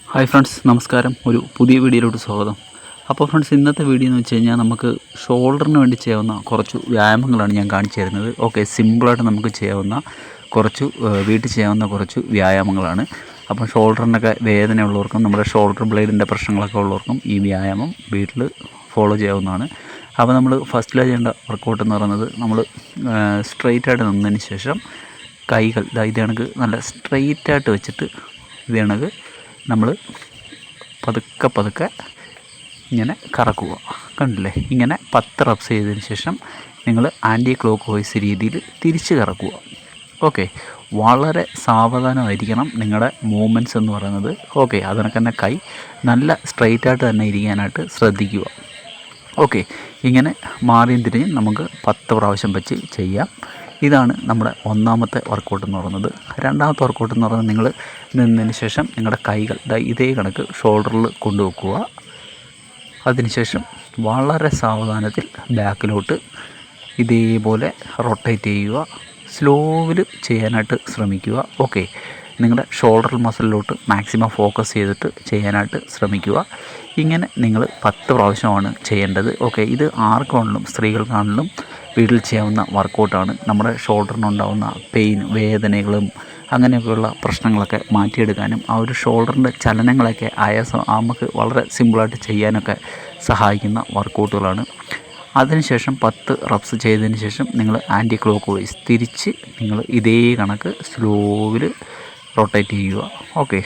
Hi friends, നമസ്കാരം. ഒരു പുതിയ വീഡിയോയിലോട്ട് സ്വാഗതം. അപ്പോൾ ഫ്രണ്ട്സ്, ഇന്നത്തെ വീഡിയോ എന്ന് വെച്ച് കഴിഞ്ഞാൽ നമുക്ക് ഷോൾഡറിന് വേണ്ടി ചെയ്യാവുന്ന കുറച്ച് വ്യായാമങ്ങളാണ് ഞാൻ കാണിച്ചു തരുന്നത്. ഓക്കെ, സിമ്പിളായിട്ട് നമുക്ക് ചെയ്യാവുന്ന കുറച്ച് വീട്ടിൽ ചെയ്യാവുന്ന കുറച്ച് വ്യായാമങ്ങളാണ്. അപ്പം ഷോൾഡറിനൊക്കെ വേദനയുള്ളവർക്കും നമ്മുടെ ഷോൾഡർ ബ്ലേഡിൻ്റെ പ്രശ്നങ്ങളൊക്കെ ഉള്ളവർക്കും ഈ വ്യായാമം വീട്ടിൽ ഫോളോ ചെയ്യാവുന്നതാണ്. അപ്പോൾ നമ്മൾ ഫസ്റ്റിൽ ചെയ്യേണ്ട വർക്കൗട്ട് എന്ന് പറയുന്നത്, നമ്മൾ സ്ട്രെയിറ്റായിട്ട് നിന്നതിന് ശേഷം കൈകൾ ഇത് കണക്ക് നല്ല സ്ട്രെയിറ്റായിട്ട് വെച്ചിട്ട് ഇത് കണക്ക് നമ്മൾ പതുക്കെ ഇങ്ങനെ കറക്കുക. കണ്ടില്ലേ? ഇങ്ങനെ 10 റബ്സ് ചെയ്തതിന് ശേഷം നിങ്ങൾ ആൻറ്റി ക്ലോക്ക് വൈസ് രീതിയിൽ തിരിച്ച് കറക്കുക. ഓക്കെ, വളരെ സാവധാനമായിരിക്കണം നിങ്ങളുടെ മൂവ്മെൻറ്റ്സ് എന്ന് പറയുന്നത്. ഓക്കെ, അതിനൊക്കെ തന്നെ കൈ നല്ല സ്ട്രെയിറ്റായിട്ട് തന്നെ ഇരിക്കാനായിട്ട് ശ്രദ്ധിക്കുക. ഓക്കെ, ഇങ്ങനെ മാറിയും തിരിഞ്ഞ് നമുക്ക് 10 പ്രാവശ്യം വെച്ച് ചെയ്യാം. ഇതാണ് നമ്മുടെ ഒന്നാമത്തെ വർക്കൗട്ട് എന്ന് പറയുന്നത്. രണ്ടാമത്തെ വർക്കൗട്ട് എന്ന് പറയുന്നത്, നിങ്ങൾ നിന്നതിന് ശേഷം നിങ്ങളുടെ കൈകൾ ഇതേ കണക്ക് ഷോൾഡറിൽ കൊണ്ടുവെക്കുക. അതിനുശേഷം വളരെ സാവധാനത്തിൽ ബാക്കിലോട്ട് ഇതേപോലെ റൊട്ടേറ്റ് ചെയ്യുക. സ്ലോവിൽ ചെയ്യാനായിട്ട് ശ്രമിക്കുക. ഓക്കെ, നിങ്ങളുടെ ഷോൾഡർ മസിലിലോട്ട് മാക്സിമം ഫോക്കസ് ചെയ്തിട്ട് ചെയ്യാനായിട്ട് ശ്രമിക്കുക. ഇങ്ങനെ നിങ്ങൾ 10 പ്രാവശ്യമാണ് ചെയ്യേണ്ടത്. ഓക്കെ, ഇത് ആർക്കാണെങ്കിലും സ്ത്രീകൾക്കാണെങ്കിലും വീട്ടിൽ ചെയ്യാവുന്ന വർക്കൗട്ടാണ്. നമ്മുടെ ഷോൾഡറിനുണ്ടാകുന്ന പെയിൻ, വേദനകളും അങ്ങനെയൊക്കെയുള്ള പ്രശ്നങ്ങളൊക്കെ മാറ്റിയെടുക്കാനും ആ ഒരു ഷോൾഡറിൻ്റെ ചലനങ്ങളൊക്കെ ആയാസം നമുക്ക് വളരെ സിമ്പിളായിട്ട് ചെയ്യാനൊക്കെ സഹായിക്കുന്ന വർക്കൗട്ടുകളാണ്. അതിനുശേഷം 10 റബ്സ് ചെയ്തതിന് ശേഷം നിങ്ങൾ ആൻറ്റി ക്ലോക്ക് വൈസ് തിരിച്ച് നിങ്ങൾ ഇതേ കണക്ക് സ്ലോവിൽ റൊട്ടേറ്റ് ചെയ്യുക. ഓക്കെ,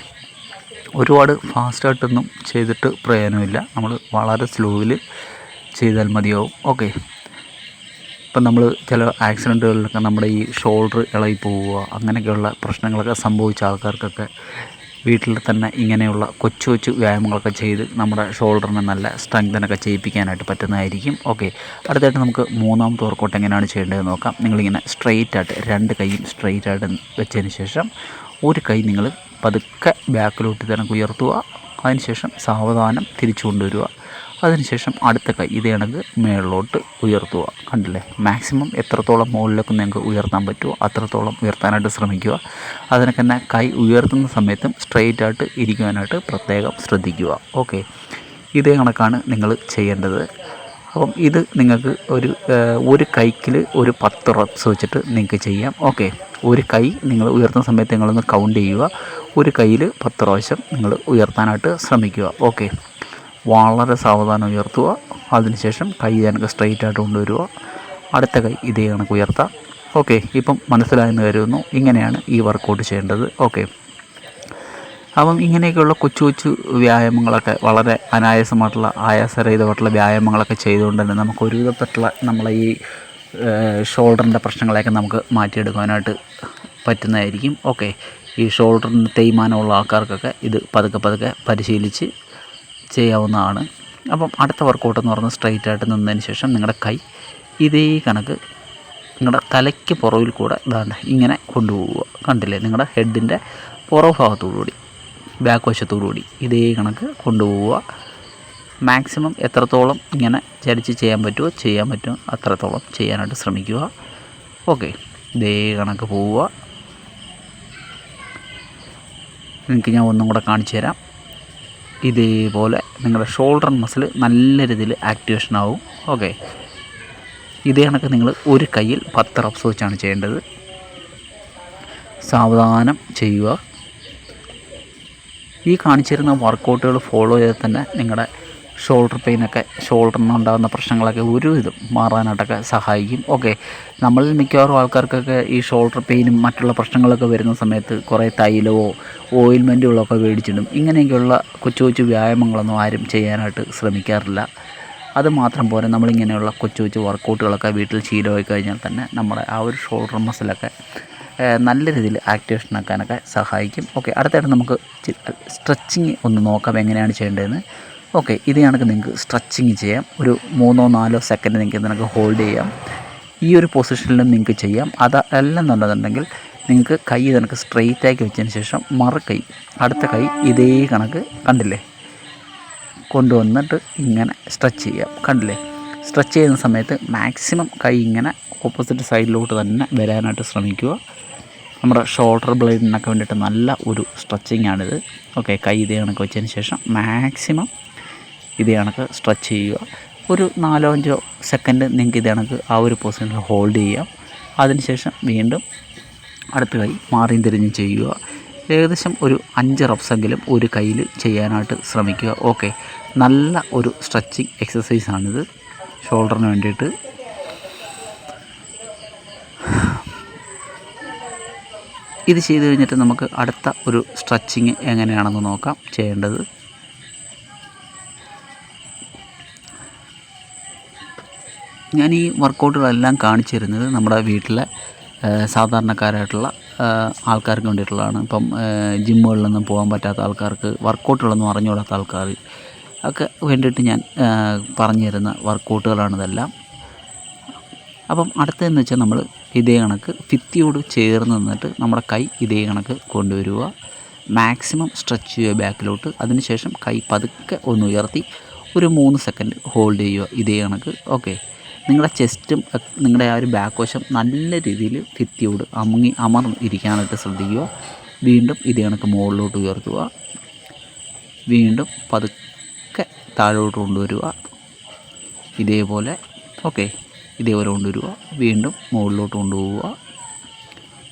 ഒരുപാട് ഫാസ്റ്റായിട്ടൊന്നും ചെയ്തിട്ട് പ്രയോജനമില്ല. നമ്മൾ വളരെ സ്ലോവിൽ ചെയ്താൽ മതിയാവും. ഓക്കെ, ഇപ്പം നമ്മൾ ചില ആക്സിഡൻറ്റുകളിലൊക്കെ നമ്മുടെ ഈ ഷോൾഡർ ഇളകി പോവുക, അങ്ങനെയൊക്കെയുള്ള പ്രശ്നങ്ങളൊക്കെ സംഭവിച്ച ആൾക്കാർക്കൊക്കെ വീട്ടിൽ തന്നെ ഇങ്ങനെയുള്ള കൊച്ചു വ്യായാമങ്ങളൊക്കെ ചെയ്ത് നമ്മുടെ ഷോൾഡറിനെ നല്ല സ്ട്രെങ്തനൊക്കെ ചെയ്യിപ്പിക്കാനായിട്ട് പറ്റുന്നതായിരിക്കും. ഓക്കെ, അടുത്തായിട്ട് നമുക്ക് മൂന്നാമത്തെ വർക്കൗട്ട് എങ്ങനെയാണ് ചെയ്യേണ്ടതെന്ന് നോക്കാം. നിങ്ങളിങ്ങനെ സ്ട്രെയിറ്റായിട്ട് 2 കൈയും സ്ട്രെയിറ്റായിട്ട് വെച്ചതിന് ശേഷം ഒരു കൈ നിങ്ങൾ പതുക്കെ ബാക്കിലോട്ട് തന്നെ ഉയർത്തുക. അതിനുശേഷം സാവധാനം തിരിച്ചു കൊണ്ടുവരിക. അതിനുശേഷം അടുത്ത കൈ ഇതേ കണക്ക് മുകളിലോട്ട് ഉയർത്തുക. കണ്ടില്ലേ? മാക്സിമം എത്രത്തോളം മുകളിലേക്ക് നിങ്ങൾക്ക് ഉയർത്താൻ പറ്റുമോ അത്രത്തോളം ഉയർത്താനായിട്ട് ശ്രമിക്കുക. അതിനൊക്കെ തന്നെ കൈ ഉയർത്തുന്ന സമയത്തും സ്ട്രെയിറ്റായിട്ട് ഇരിക്കുവാനായിട്ട് പ്രത്യേകം ശ്രദ്ധിക്കുക. ഓക്കെ, ഇതേ കണക്കാണ് നിങ്ങൾ ചെയ്യേണ്ടത്. അപ്പം ഇത് നിങ്ങൾക്ക് ഒരു കൈക്കിൽ ഒരു 10 റബ്സ് വെച്ചിട്ട് നിങ്ങൾക്ക് ചെയ്യാം. ഓക്കെ, ഒരു കൈ നിങ്ങൾ ഉയർത്തുന്ന സമയത്ത് നിങ്ങളൊന്ന് കൗണ്ട് ചെയ്യുക. ഒരു കൈയിൽ 10 പ്രാവശ്യം നിങ്ങൾ ഉയർത്താനായിട്ട് ശ്രമിക്കുക. ഓക്കെ, വളരെ സാവധാനം ഉയർത്തുക. അതിനുശേഷം കൈ എനിക്ക് സ്ട്രെയിറ്റായിട്ട് കൊണ്ടുവരിക. അടുത്ത കൈ ഇതേ കണക്ക് ഉയർത്താം. ഓക്കെ, ഇപ്പം മനസ്സിലായെന്ന് കരുതുന്നു. ഇങ്ങനെയാണ് ഈ വർക്കൗട്ട് ചെയ്യേണ്ടത്. ഓക്കെ, അപ്പം ഇങ്ങനെയൊക്കെയുള്ള കൊച്ചു വ്യായാമങ്ങളൊക്കെ വളരെ അനായാസമായിട്ടുള്ള ആയാസരഹിതമായിട്ടുള്ള വ്യായാമങ്ങളൊക്കെ ചെയ്തുകൊണ്ട് തന്നെ നമുക്ക് ഒരുവിധപ്പെട്ടുള്ള നമ്മളെ ഈ ഷോൾഡറിൻ്റെ പ്രശ്നങ്ങളെയൊക്കെ നമുക്ക് മാറ്റിയെടുക്കാനായിട്ട് പറ്റുന്നതായിരിക്കും. ഓക്കെ, ഈ ഷോൾഡറിന് തേയ്മാനമുള്ള ആൾക്കാർക്കൊക്കെ ഇത് പതുക്കെ പരിശീലിച്ച് ചെയ്യാവുന്നതാണ്. അപ്പം അടുത്ത വർക്കൗട്ട് എന്ന് പറയുന്നത്, സ്ട്രെയിറ്റായിട്ട് നിന്നതിന് ശേഷം നിങ്ങളുടെ കൈ ഇതേ കണക്ക് നിങ്ങളുടെ തലയ്ക്ക് പുറകിൽ കൂടെ ഇങ്ങനെ കൊണ്ടുപോവുക. കണ്ടില്ലേ? നിങ്ങളുടെ ഹെഡിൻ്റെ പുറഭാഗത്തോടുകൂടി ബാക്ക് വശത്തോടുകൂടി ഇതേ കണക്ക് കൊണ്ടുപോവുക. മാക്സിമം എത്രത്തോളം ഇങ്ങനെ ചരിച്ച് ചെയ്യാൻ പറ്റുമോ അത്രത്തോളം ചെയ്യാനായിട്ട് ശ്രമിക്കുക. ഓക്കെ, ഇതേ കണക്ക് പോവുക. നിങ്ങൾക്ക് ഞാൻ ഒന്നും കൂടെ കാണിച്ചു തരാം. ഇതേപോലെ നിങ്ങളുടെ ഷോൾഡർ മസിൽ നല്ല രീതിയിൽ ആക്ടിവേഷൻ ആവും. ഓക്കെ, ഇതേ കണക്ക് നിങ്ങൾ ഒരു കയ്യിൽ 10 റബ്സ് വെച്ചാണ് ചെയ്യേണ്ടത്. സാവധാനം ചെയ്യുക. ഈ കാണിച്ചു തരുന്ന വർക്കൗട്ടുകൾ ഫോളോ ചെയ്താൽ തന്നെ നിങ്ങളുടെ ഷോൾഡർ പെയിനൊക്കെ, ഷോൾഡറിനുണ്ടാകുന്ന പ്രശ്നങ്ങളൊക്കെ ഒരുവിധം മാറാനായിട്ടൊക്കെ സഹായിക്കും. ഓക്കെ, നമ്മളിൽ മിക്കവാറും ആൾക്കാർക്കൊക്കെ ഈ ഷോൾഡർ പെയിനും മറ്റുള്ള പ്രശ്നങ്ങളൊക്കെ വരുന്ന സമയത്ത് കുറേ തൈലമോ ഓയിൽമെൻറ്റുകളൊക്കെ മേടിച്ചിടും. ഇങ്ങനെയൊക്കെയുള്ള കൊച്ചു വ്യായാമങ്ങളൊന്നും ആരും ചെയ്യാനായിട്ട് ശ്രമിക്കാറില്ല. അതുമാത്രം പോരെ, നമ്മളിങ്ങനെയുള്ള കൊച്ചു വർക്കൗട്ടുകളൊക്കെ വീട്ടിൽ ശീലമായി കഴിഞ്ഞാൽ തന്നെ നമ്മുടെ ആ ഒരു ഷോൾഡർ മസിലൊക്കെ നല്ല രീതിയിൽ ആക്ടിവേഷൻ ആക്കാനൊക്കെ സഹായിക്കും. ഓക്കെ, അടുത്തായിട്ട് നമുക്ക് സ്ട്രെച്ചിങ് ഒന്ന് നോക്കാം എങ്ങനെയാണ് ചെയ്യേണ്ടതെന്ന്. ഓക്കെ, ഇത് കണക്ക് നിങ്ങൾക്ക് സ്ട്രെച്ചിങ് ചെയ്യാം. ഒരു 3-4 സെക്കൻഡ് നിങ്ങൾക്ക് ഹോൾഡ് ചെയ്യാം. ഈ ഒരു പൊസിഷനിലും നിങ്ങൾക്ക് ചെയ്യാം. അതല്ലെന്നുണ്ടെന്നുണ്ടെങ്കിൽ നിങ്ങൾക്ക് കൈ കണക്ക് സ്ട്രെയിറ്റാക്കി വെച്ചതിന് ശേഷം മറുകൈ, അടുത്ത കൈ ഇതേ കണക്ക് കണ്ടില്ലേ കൊണ്ടുവന്നിട്ട് ഇങ്ങനെ സ്ട്രെച്ച് ചെയ്യാം. കണ്ടില്ലേ? സ്ട്രെച്ച് ചെയ്യുന്ന സമയത്ത് മാക്സിമം കൈ ഇങ്ങനെ ഓപ്പോസിറ്റ് സൈഡിലോട്ട് തന്നെ വരാനായിട്ട് ശ്രമിക്കുക. നമ്മുടെ ഷോൾഡർ ബ്ലേഡിനൊക്കെ വേണ്ടിയിട്ട് നല്ല ഒരു സ്ട്രെച്ചിങ് ആണിത്. ഓക്കെ, കൈ ഇതേ കണക്ക് വെച്ചതിന് ശേഷം മാക്സിമം ഇതേ കണക്ക് സ്ട്രെച്ച് ചെയ്യുക. ഒരു 4-5 സെക്കൻഡ് നിങ്ങൾക്ക് ഇതേ കണക്ക് ആ ഒരു പൊസിഷനിൽ ഹോൾഡ് ചെയ്യാം. അതിനുശേഷം വീണ്ടും അടുത്ത കൈ മാറിയും തിരിഞ്ഞും ചെയ്യുക. ഏകദേശം ഒരു 5 റെപ്സെങ്കിലും ഒരു കയ്യിൽ ചെയ്യാനായിട്ട് ശ്രമിക്കുക. ഓക്കെ, നല്ല ഒരു സ്ട്രെച്ചിങ് എക്സസൈസാണിത് ഷോൾഡറിന് വേണ്ടിയിട്ട്. ഇത് ചെയ്ത് കഴിഞ്ഞിട്ട് നമുക്ക് അടുത്ത ഒരു സ്ട്രെച്ചിങ് എങ്ങനെയാണെന്ന് നോക്കാം ചെയ്യേണ്ടത്. ഞാൻ ഈ വർക്കൗട്ടുകളെല്ലാം കാണിച്ചു തരുന്നത് നമ്മുടെ വീട്ടിലെ സാധാരണക്കാരായിട്ടുള്ള ആൾക്കാർക്ക് വേണ്ടിയിട്ടുള്ളതാണ്. ഇപ്പം ജിമ്മുകളിലൊന്നും പോകാൻ പറ്റാത്ത ആൾക്കാർക്ക്, വർക്കൗട്ടുകളൊന്നും അറിഞ്ഞുകൂടാത്ത ആൾക്കാർ ഒക്കെ വേണ്ടിയിട്ട് ഞാൻ പറഞ്ഞു തരുന്ന വർക്കൗട്ടുകളാണിതെല്ലാം. അപ്പം അടുത്തതെന്ന് വെച്ചാൽ നമ്മൾ ഇതേ കണക്ക് ഭിത്തിയോട് ചേർന്ന് നിന്നിട്ട് നമ്മുടെ കൈ ഇതേ കണക്ക് കൊണ്ടുവരിക. മാക്സിമം സ്ട്രെച്ച് ചെയ്യുക ബാക്കിലോട്ട്. അതിനുശേഷം കൈ പതുക്കെ ഒന്ന് ഉയർത്തി ഒരു 3 സെക്കൻഡ് ഹോൾഡ് ചെയ്യുക ഇതേ കണക്ക്. ഓക്കെ, നിങ്ങളുടെ ചെസ്റ്റും നിങ്ങളുടെ ആ ഒരു ബാക്ക് വശം നല്ല രീതിയിൽ ഭിത്തിയോട് അമർന്ന് ഇരിക്കാനായിട്ട് ശ്രദ്ധിക്കുക. വീണ്ടും ഇതേ കണക്ക് മുകളിലോട്ട് ഉയർത്തുക. വീണ്ടും പതുക്കെ താഴോട്ട് കൊണ്ടുവരിക ഇതേപോലെ. ഓക്കെ, ഇതേപോലെ കൊണ്ടുവരിക. വീണ്ടും മുകളിലോട്ട് കൊണ്ടുപോവുക.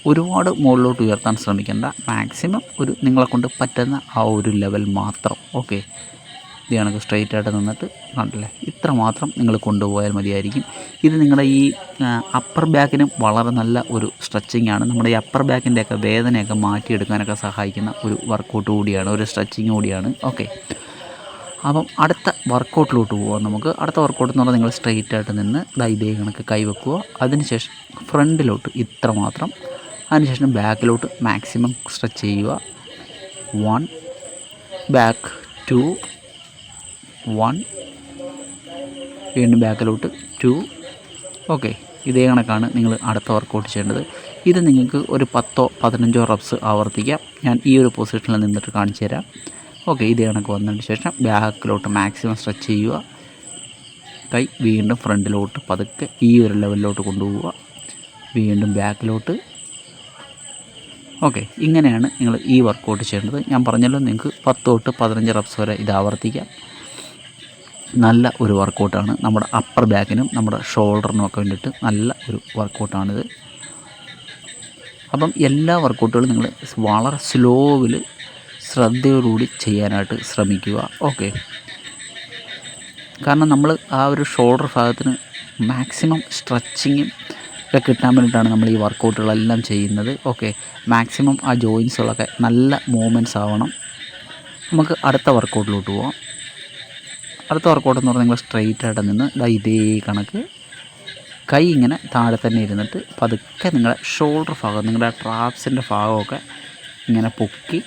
ഒരുപാട് മുകളിലോട്ട് ഉയർത്താൻ ശ്രമിക്കേണ്ട. മാക്സിമം ഒരു നിങ്ങളെക്കൊണ്ട് പറ്റുന്ന ആ ഒരു ലെവൽ മാത്രം. ഓക്കെ, ഇത് കണക്ക് സ്ട്രെയിറ്റ് ആയിട്ട് നിന്നിട്ട് കണ്ടില്ലേ, ഇത്ര മാത്രം നിങ്ങൾ കൊണ്ടുപോയാൽ മതിയായിരിക്കും. ഇത് നിങ്ങളുടെ ഈ അപ്പർ ബാക്കിനും വളരെ നല്ല ഒരു സ്ട്രെച്ചിങ് ആണ്. നമ്മുടെ ഈ അപ്പർ ബാക്കിൻ്റെയൊക്കെ വേദനയൊക്കെ മാറ്റിയെടുക്കാനൊക്കെ സഹായിക്കുന്ന ഒരു വർക്കൗട്ട് കൂടിയാണ്, ഒരു സ്ട്രെച്ചിങ് കൂടിയാണ്. ഓക്കെ, അപ്പം അടുത്ത വർക്കൗട്ടിലോട്ട് പോകാം നമുക്ക്. അടുത്ത വർക്കൗട്ട് എന്ന് പറഞ്ഞാൽ നിങ്ങൾ സ്ട്രെയിറ്റ് ആയിട്ട് നിന്ന് ഇതേ കണക്ക് കൈവെക്കുക. അതിനുശേഷം ഫ്രണ്ടിലോട്ട് ഇത്ര മാത്രം. അതിനുശേഷം ബാക്കിലോട്ട് മാക്സിമം സ്ട്രെച്ച് ചെയ്യുക. 1 ബാക്ക് 2 1 വീണ്ടും ബാക്കിലോട്ട് 2. ഓക്കെ, ഇതേ കണക്കാണ് നിങ്ങൾ അടുത്ത വർക്കൗട്ട് ചെയ്യേണ്ടത്. ഇത് നിങ്ങൾക്ക് ഒരു 10-15 റെപ്സ് ആവർത്തിക്കാം. ഞാൻ ഈ ഒരു പൊസിഷനിൽ നിന്നിട്ട് കാണിച്ചു തരാം. ഓക്കെ, ഇതേ കണക്ക് വന്നതിന് ശേഷം ബാക്കിലോട്ട് മാക്സിമം സ്ട്രെച്ച് ചെയ്യുക. കൈ വീണ്ടും ഫ്രണ്ടിലോട്ട് പതുക്കെ ഈ ഒരു ലെവലിലോട്ട് കൊണ്ടുപോവുക. വീണ്ടും ബാക്കിലോട്ട്. ഓക്കെ, ഇങ്ങനെയാണ് നിങ്ങൾ ഈ വർക്കൗട്ട് ചെയ്യേണ്ടത്. ഞാൻ പറഞ്ഞല്ലോ, നിങ്ങൾക്ക് 10-15 റെപ്സ് വരെ ഇത് ആവർത്തിക്കാം. നല്ല ഒരു വർക്കൗട്ടാണ്. നമ്മുടെ അപ്പർ ബാക്കിനും നമ്മുടെ ഷോൾഡറിനും ഒക്കെ വേണ്ടിയിട്ട് നല്ല ഒരു വർക്കൗട്ടാണിത്. അപ്പം എല്ലാ വർക്കൗട്ടുകളും നിങ്ങൾ വളരെ സ്ലോവിൽ ശ്രദ്ധയോടുകൂടി ചെയ്യാനായിട്ട് ശ്രമിക്കുക. ഓക്കെ, കാരണം നമ്മൾ ആ ഒരു ഷോൾഡർ ഭാഗത്തിന് മാക്സിമം സ്ട്രെച്ചിങ്ങും ഒക്കെ കിട്ടാൻ വേണ്ടിയിട്ടാണ് നമ്മൾ ഈ വർക്കൗട്ടുകളെല്ലാം ചെയ്യുന്നത്. ഓക്കെ, മാക്സിമം ആ ജോയിൻസുകളൊക്കെ നല്ല മൂവ്മെൻറ്റ്സ് ആവണം. നമുക്ക് അടുത്ത വർക്കൗട്ടിലോട്ട് പോകാം. അടുത്ത വർക്കൗട്ട് എന്ന് പറഞ്ഞാൽ നിങ്ങൾ സ്ട്രെയിറ്റ് ആയിട്ട് നിന്ന് ഇതേ കണക്ക് കൈ ഇങ്ങനെ താഴെ തന്നെ ഇരുന്നിട്ട് പതുക്കെ നിങ്ങളുടെ ഷോൾഡർ ഭാഗം, നിങ്ങളുടെ ട്രാപ്സിൻ്റെ ഭാഗമൊക്കെ ഇങ്ങനെ പൊക്കി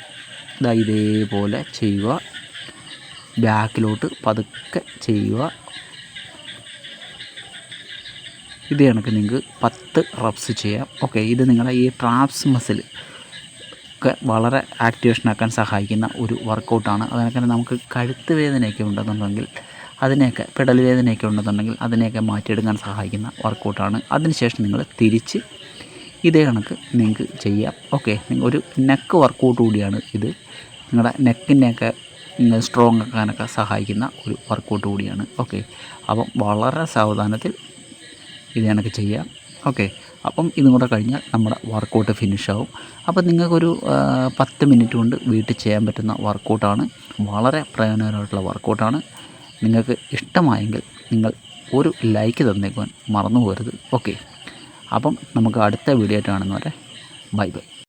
ഇതേപോലെ ചെയ്യുക. ബാക്കിലോട്ട് പതുക്കെ ചെയ്യുക. ഇത് കണക്ക് നിങ്ങൾക്ക് 10 റെപ്സ് ചെയ്യാം. ഓക്കെ, ഇത് നിങ്ങളുടെ ഈ ട്രാപ്സ് മസിൽ ഒക്കെ വളരെ ആക്ടിവേഷനാക്കാൻ സഹായിക്കുന്ന ഒരു വർക്കൗട്ടാണ്. അതിനൊക്കെ നമുക്ക് കഴുത്ത് വേദനയൊക്കെ ഉണ്ടെന്നുണ്ടെങ്കിൽ അതിനെയൊക്കെ, പെടൽ വേദനയൊക്കെ ഉണ്ടെന്നുണ്ടെങ്കിൽ അതിനെയൊക്കെ മാറ്റിയെടുക്കാൻ സഹായിക്കുന്ന വർക്കൗട്ടാണ്. അതിനുശേഷം നിങ്ങൾ തിരിച്ച് ഇതേ കണക്ക് നിങ്ങൾക്ക് ചെയ്യാം. ഓക്കെ, ഒരു നെക്ക് വർക്കൗട്ട് കൂടിയാണ് ഇത്. നിങ്ങളുടെ നെക്കിനെയൊക്കെ സ്ട്രോങ് ആക്കാനൊക്കെ സഹായിക്കുന്ന ഒരു വർക്കൗട്ട് കൂടിയാണ്. ഓക്കെ, അപ്പം വളരെ സാവധാനത്തിൽ ഇത് കണക്ക് ചെയ്യാം. ഓക്കെ, അപ്പം ഇതും കൂടെ കഴിഞ്ഞാൽ നമ്മുടെ വർക്കൗട്ട് ഫിനിഷാവും. അപ്പം നിങ്ങൾക്കൊരു 10 മിനിറ്റ് കൊണ്ട് വീട്ടിൽ ചെയ്യാൻ പറ്റുന്ന വർക്കൗട്ടാണ്. വളരെ പ്രയോജനകരമായിട്ടുള്ള വർക്കൗട്ടാണ്. നിങ്ങൾക്ക് ഇഷ്ടമായെങ്കിൽ നിങ്ങൾ ഒരു ലൈക്ക് തന്നേക്കുവാൻ മറന്നു പോകരുത്. ഓക്കെ, അപ്പം നമുക്ക് അടുത്ത വീഡിയോ ആയിട്ട് കാണുന്നവരെ ബൈ ബൈ.